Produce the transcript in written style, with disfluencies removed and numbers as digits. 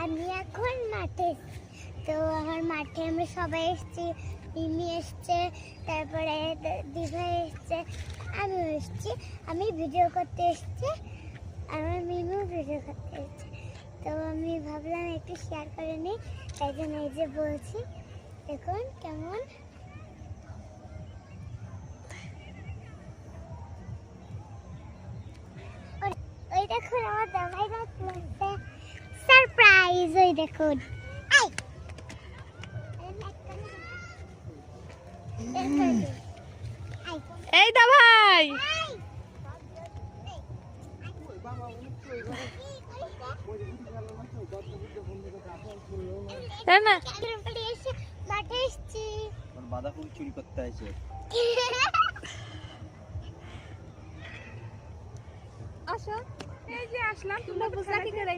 আমি এখন মাঠে, তো আমার মাঠে আমরা সবাই এসেছি। মিমি এসছে, তারপরে দিভাই এসছে, আমিও এসছি। আমি ভিডিও করতে এসছি, আমার মিমিও ভিডিও করতে এসছে। তো আমি ভাবলাম একটু শেয়ার করে নিই, তাই জন্য এই যে বলছি। দেখুন কেমন ওই দেখুন আমার দাদাই রাখছে সারপ্রাইজ। ওই দেখুন এই দা ভাই, না মাঠে এসছি, বাঁধাকপি চুরি করতে আসে। আসো, এই যে আসলাম, তোমরা বুঝলা কি করে?